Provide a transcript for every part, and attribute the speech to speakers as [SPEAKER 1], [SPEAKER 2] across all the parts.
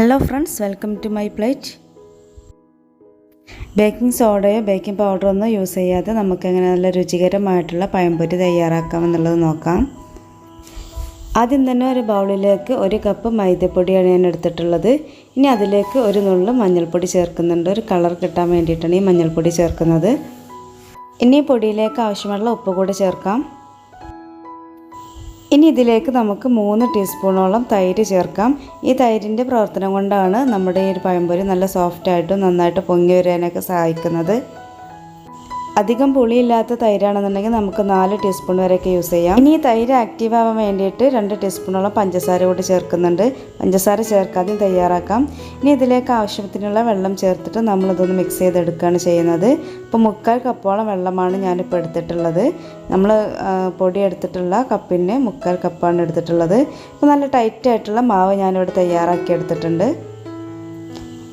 [SPEAKER 1] Hello friends, welcome to my plate. Baking സോഡയോ baking പൗഡറോ ഒന്നും യൂസ് ചെയ്യാതെ നമുക്കെങ്ങനെ നല്ല രുചികരമായിട്ടുള്ള പഴംപൊരി തയ്യാറാക്കാമെന്നുള്ളത് നോക്കാം. ആദ്യം തന്നെ ഒരു ബൗളിലേക്ക് 1 കപ്പ് മൈദപ്പൊടിയാണ് ഞാൻ എടുത്തിട്ടുള്ളത്. ഇനി അതിലേക്ക് ഒരു നുള്ളു മഞ്ഞൾപ്പൊടി ചേർക്കുന്നുണ്ട്. ഒരു കളർ കിട്ടാൻ വേണ്ടിയിട്ടാണ് ഈ മഞ്ഞൾപ്പൊടി ചേർക്കുന്നത്. ഇനി പൊടിയിലേക്ക് ആവശ്യമുള്ള ഉപ്പ് കൂടി ചേർക്കാം. ഇനി ഇതിലേക്ക് നമുക്ക് 3 ടീസ്പൂണോളം തൈര് ചേർക്കാം. ഈ തൈരിൻ്റെ പ്രവർത്തനം കൊണ്ടാണ് നമ്മുടെ ഈ ഒരു പഴംപൊരി നല്ല സോഫ്റ്റായിട്ടും നന്നായിട്ട് പൊങ്ങി വരാനൊക്കെ സഹായിക്കുന്നത്. അധികം പുളിയില്ലാത്ത തൈരാണെന്നുണ്ടെങ്കിൽ നമുക്ക് 4 ടീസ്പൂൺ വരെയൊക്കെ യൂസ് ചെയ്യാം. ഇനി ഈ തൈര് ആക്റ്റീവ് ആവാൻ വേണ്ടിയിട്ട് 2 ടീസ്പൂണോളം പഞ്ചസാര കൂടി ചേർക്കുന്നുണ്ട്. പഞ്ചസാര ചേർക്കാതെ തയ്യാറാക്കാം. ഇനി ഇതിലേക്ക് ആവശ്യത്തിനുള്ള വെള്ളം ചേർത്തിട്ട് നമ്മളിതൊന്ന് മിക്സ് ചെയ്തെടുക്കുകയാണ് ചെയ്യുന്നത്. ഇപ്പോൾ 3/4 കപ്പോളം വെള്ളമാണ് ഞാനിപ്പോൾ എടുത്തിട്ടുള്ളത്. നമ്മൾ പൊടി എടുത്തിട്ടുള്ള കപ്പിന് 3/4 കപ്പാണ് എടുത്തിട്ടുള്ളത്. ഇപ്പോൾ നല്ല ടൈറ്റായിട്ടുള്ള മാവ് ഞാനിവിടെ തയ്യാറാക്കി എടുത്തിട്ടുണ്ട്.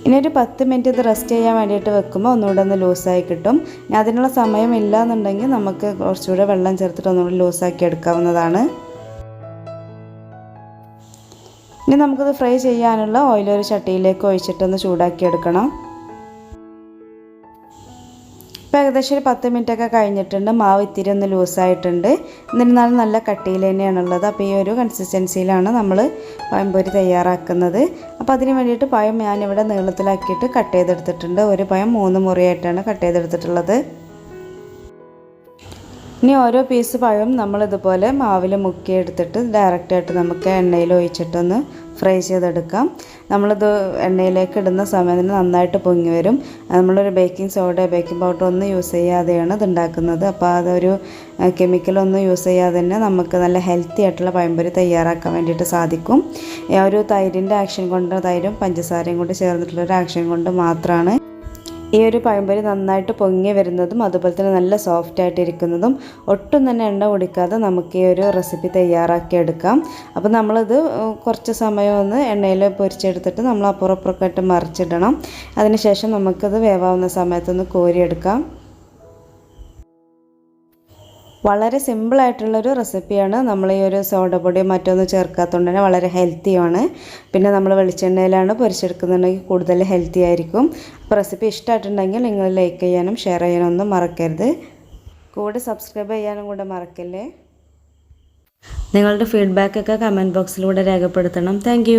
[SPEAKER 1] ഇനി ഒരു 10 മിനിറ്റ് ഇത് റെസ്റ്റ് ചെയ്യാൻ വേണ്ടിയിട്ട് വെക്കുമ്പോൾ ഒന്നുകൂടെ ഒന്ന് ലൂസായി കിട്ടും. ഇനി അതിനുള്ള സമയം ഇല്ല എന്നുണ്ടെങ്കിൽ നമുക്ക് കുറച്ചുകൂടെ വെള്ളം ചേർത്തിട്ട് ഒന്നുകൂടി ലൂസാക്കി എടുക്കാവുന്നതാണ്. ഇനി നമുക്കിത് ഫ്രൈ ചെയ്യാനുള്ള ഓയിൽ ഒരു ചട്ടിയിലേക്ക് ഒഴിച്ചിട്ടൊന്ന് ചൂടാക്കി എടുക്കണം. ഇപ്പോൾ ഏകദേശം ഒരു 10 മിനിറ്റൊക്കെ കഴിഞ്ഞിട്ടുണ്ട്. മാവ് ഇത്തിരി ഒന്ന് ലൂസായിട്ടുണ്ട്. എന്നിരുന്നാലും നല്ല കട്ടിയിൽ തന്നെയാണുള്ളത്. അപ്പോൾ ഈ ഒരു കൺസിസ്റ്റൻസിയിലാണ് നമ്മൾ പഴംപൊരി തയ്യാറാക്കുന്നത്. അപ്പോൾ അതിന് വേണ്ടിയിട്ട് പഴം ഞാനിവിടെ നീളത്തിലാക്കിയിട്ട് കട്ട് ചെയ്തെടുത്തിട്ടുണ്ട്. ഒരു പഴം 3 മുറിയായിട്ടാണ് കട്ട് ചെയ്തെടുത്തിട്ടുള്ളത്. ഇനി ഓരോ പീസ് പഴം നമ്മളിതുപോലെ മാവിൽ മുക്കിയെടുത്തിട്ട് ഡയറക്റ്റായിട്ട് നമുക്ക് എണ്ണയിൽ ഒഴിച്ചിട്ടൊന്ന് ഫ്രൈ ചെയ്തെടുക്കാം. നമ്മളിത് എണ്ണയിലേക്ക് ഇടുന്ന സമയത്തിന് നന്നായിട്ട് പൊങ്ങി വരും. നമ്മളൊരു ബേക്കിംഗ് സോഡ ബേക്കിംഗ് പൗഡർ ഒന്നും യൂസ് ചെയ്യാതെയാണ് ഇത് ഉണ്ടാക്കുന്നത്. അപ്പോൾ അതൊരു കെമിക്കലൊന്നും യൂസ് ചെയ്യാതെ തന്നെ നമുക്ക് നല്ല ഹെൽത്തി ആയിട്ടുള്ള പഴംപൊരി തയ്യാറാക്കാൻ വേണ്ടിയിട്ട് സാധിക്കും. ഒരു തൈരിൻ്റെ ആക്ഷൻ കൊണ്ട്, തൈരും പഞ്ചസാരയും കൊണ്ട് ചേർന്നിട്ടുള്ളൊരു ആക്ഷൻ കൊണ്ട് മാത്രമാണ് ഈ ഒരു പഴംപൊരി നന്നായിട്ട് പൊങ്ങി വരുന്നതും അതുപോലെ തന്നെ നല്ല സോഫ്റ്റായിട്ട് ഇരിക്കുന്നതും. ഒട്ടും തന്നെ എണ്ണ കുടിക്കാതെ നമുക്ക് ഈ ഒരു റെസിപ്പി തയ്യാറാക്കി എടുക്കാം. അപ്പോൾ നമ്മളിത് കുറച്ച് സമയം ഒന്ന് എണ്ണയിൽ പൊരിച്ചെടുത്തിട്ട് നമ്മൾ അപ്പുറമൊക്കെ മറിച്ചിടണം. അതിനുശേഷം നമുക്കത് വേവാവുന്ന സമയത്തൊന്ന് കോരിയെടുക്കാം. വളരെ സിമ്പിളായിട്ടുള്ളൊരു റെസിപ്പിയാണ്. നമ്മൾ ഈ ഒരു സോഡപ്പൊടിയോ മറ്റൊന്നും ചേർക്കാത്തതുകൊണ്ട് തന്നെ വളരെ ഹെൽത്തിയാണ്. പിന്നെ നമ്മൾ വെളിച്ചെണ്ണയിലാണ് പൊരിച്ചെടുക്കുന്നുണ്ടെങ്കിൽ കൂടുതൽ ഹെൽത്തി ആയിരിക്കും. അപ്പോൾ റെസിപ്പി ഇഷ്ടമായിട്ടുണ്ടെങ്കിൽ നിങ്ങൾ ലൈക്ക് ചെയ്യാനും ഷെയർ ചെയ്യാനും ഒന്നും മറക്കരുത്. കൂടെ സബ്സ്ക്രൈബ് ചെയ്യാനും കൂടെ മറക്കല്ലേ. നിങ്ങളുടെ ഫീഡ്ബാക്കൊക്കെ കമൻറ്റ് ബോക്സിലൂടെ രേഖപ്പെടുത്തണം. താങ്ക്